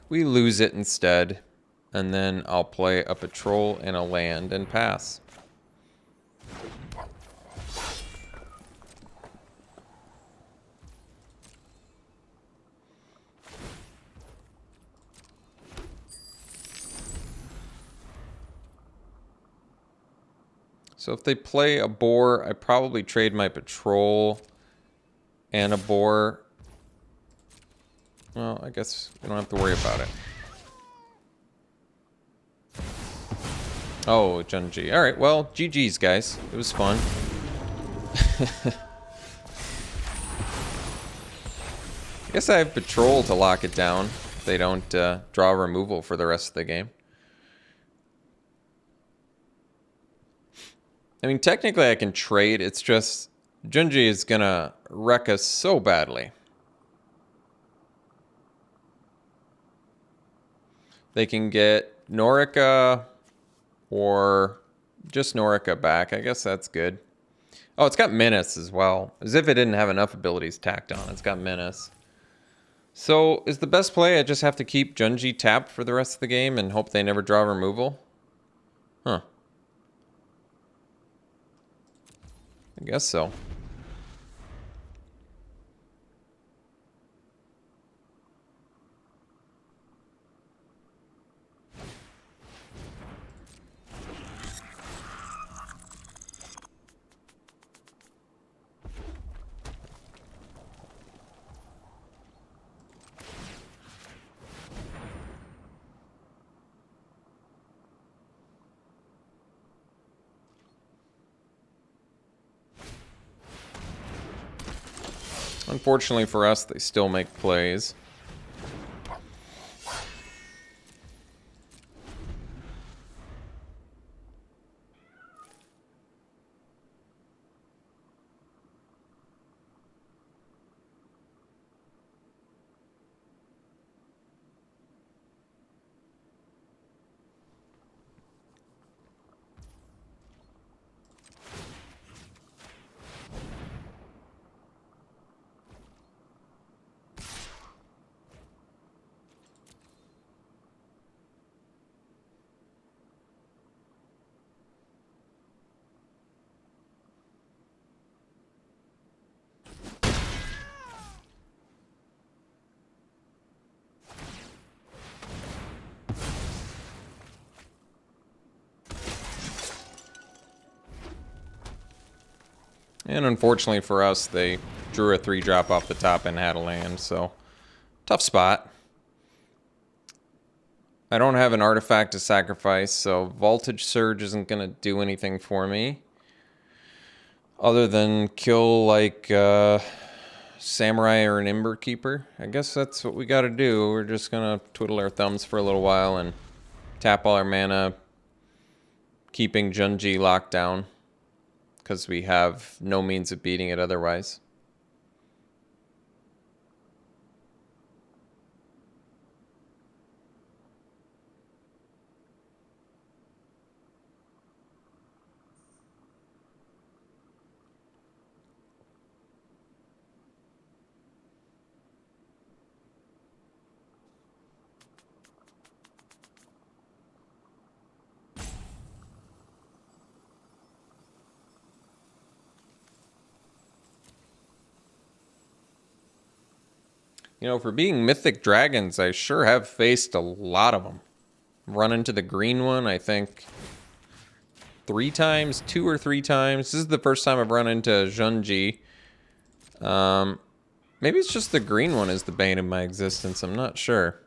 we lose it instead. And then I'll play a patrol and a land and pass. So if they play a Boar, I probably trade my patrol and a Boar. Well, I guess we don't have to worry about it. Oh, Junji. All right, well, GG's, guys. It was fun. I guess I have patrol to lock it down if they don't draw removal for the rest of the game. I mean, technically I can trade. It's just Junji is going to wreck us so badly. They can get Norica or just Norica back. I guess that's good. Oh, it's got Menace as well. As if it didn't have enough abilities tacked on. It's got Menace. So is the best play I just have to keep Junji tapped for the rest of the game and hope they never draw removal? Huh. I guess so. Unfortunately for us, they still make plays. And unfortunately for us, they drew a 3-drop off the top and had a land, so tough spot. I don't have an artifact to sacrifice, so Voltage Surge isn't going to do anything for me. Other than kill, like, Samurai or an Ember Keeper. I guess that's what we got to do. We're just going to twiddle our thumbs for a little while and tap all our mana, keeping Junji locked down, because we have no means of beating it otherwise. You know, for being Mythic Dragons, I sure have faced a lot of them. Run into the green one, I think, 3 times, 2 or 3 times. This is the first time I've run into Junji. Maybe it's just the green one is the bane of my existence. I'm not sure.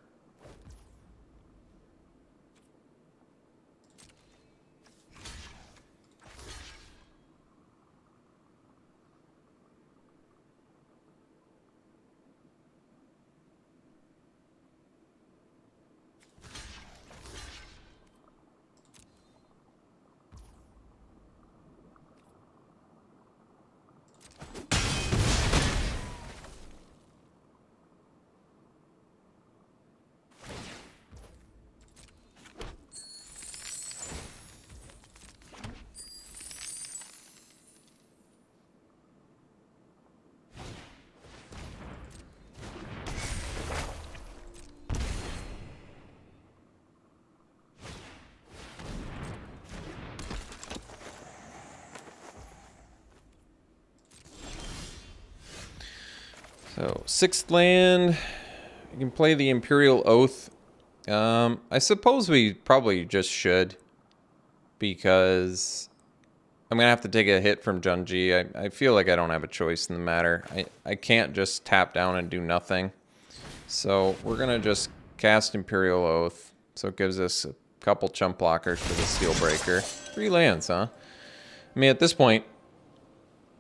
So, 6th land. You can play the Imperial Oath. I suppose we probably just should. Because I'm going to have to take a hit from Junji. I feel like I don't have a choice in the matter. I can't just tap down and do nothing. So, we're going to just cast Imperial Oath. So, it gives us a couple chump blockers for the Steel Breaker. 3 lands, huh? I mean, at this point,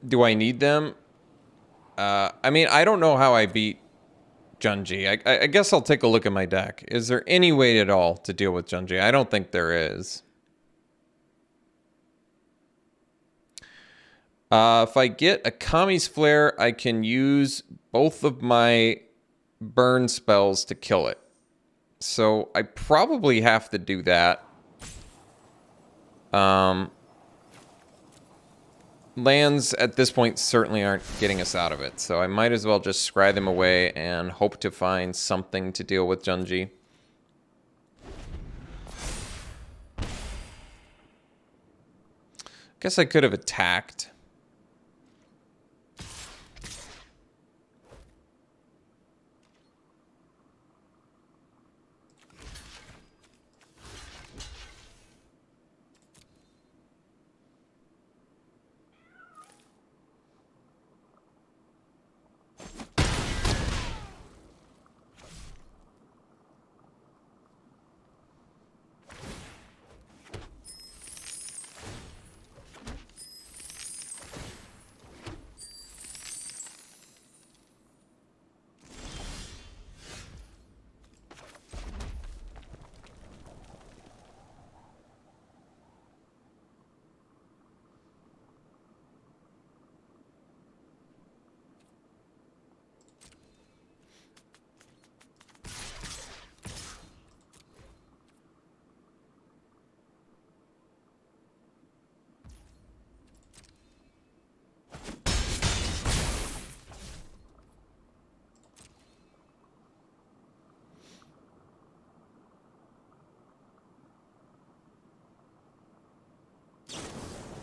do I need them? I mean, I don't know how I beat Junji. I guess I'll take a look at my deck. Is there any way at all to deal with Junji? I don't think there is. If I get a Kami's Flare, I can use both of my burn spells to kill it. So I probably have to do that. Lands at this point certainly aren't getting us out of it, so I might as well just scry them away and hope to find something to deal with Junji. Guess I could have attacked.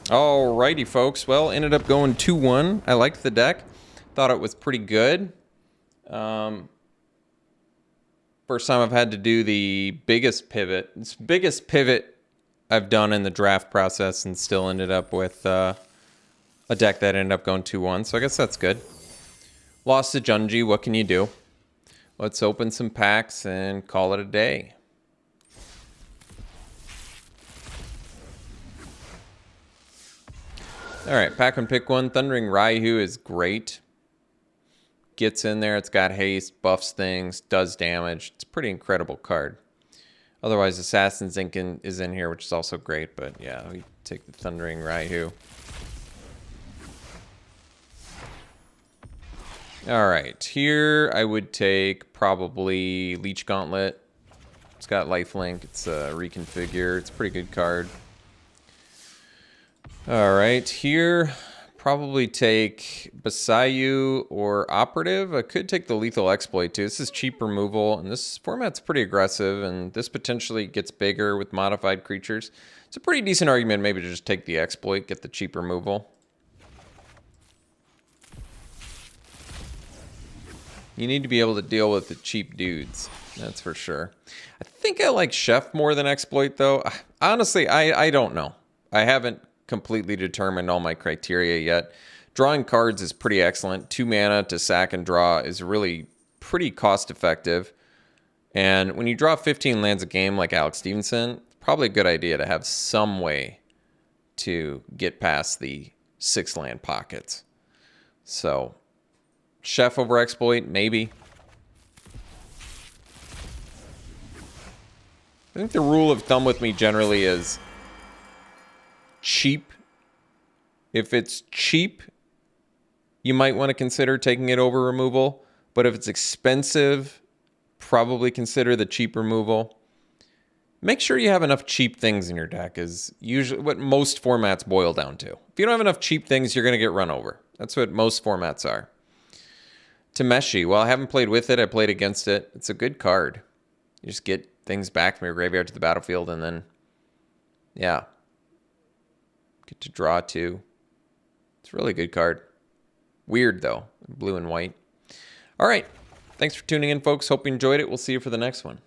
Alrighty, folks. Well, ended up going 2-1. I liked the deck. Thought it was pretty good. First time I've had to do the biggest pivot. It's the biggest pivot I've done in the draft process and still ended up with a deck that ended up going 2-1. So I guess that's good. Lost to Junji. What can you do? Let's open some packs and call it a day. Alright, pack and pick one. Thundering Raihu is great. Gets in there, it's got haste, buffs things, does damage. It's a pretty incredible card. Otherwise, Assassin's Ink is in here, which is also great, but yeah, we take the Thundering Raihu. Alright, here I would take probably Leech Gauntlet. It's got lifelink, it's a reconfigure, it's a pretty good card. Alright, here probably take Basayu or Operative. I could take the Lethal Exploit too. This is cheap removal, and this format's pretty aggressive, and this potentially gets bigger with modified creatures. It's a pretty decent argument maybe to just take the Exploit, get the cheap removal. You need to be able to deal with the cheap dudes, that's for sure. I think I like Chef more than Exploit though. Honestly, I don't know. I haven't completely determined all my criteria yet. Drawing cards is pretty excellent. 2 mana to sack and draw is really pretty cost effective. And when you draw 15 lands a game like Alex Stephenson, it's probably a good idea to have some way to get past the 6 land pockets. So, Chef over Exploit, maybe. I think the rule of thumb with me generally is cheap. If it's cheap, you might want to consider taking it over removal. But if it's expensive, probably consider the cheap removal. Make sure you have enough cheap things in your deck is usually what most formats boil down to. If you don't have enough cheap things, you're going to get run over. That's what most formats are. Tameshi, well, I haven't played with it. I played against it. It's a good card. You just get things back from your graveyard to the battlefield and then, yeah, get to draw 2. It's a really good card. Weird, though. Blue and white. All right. Thanks for tuning in, folks. Hope you enjoyed it. We'll see you for the next one.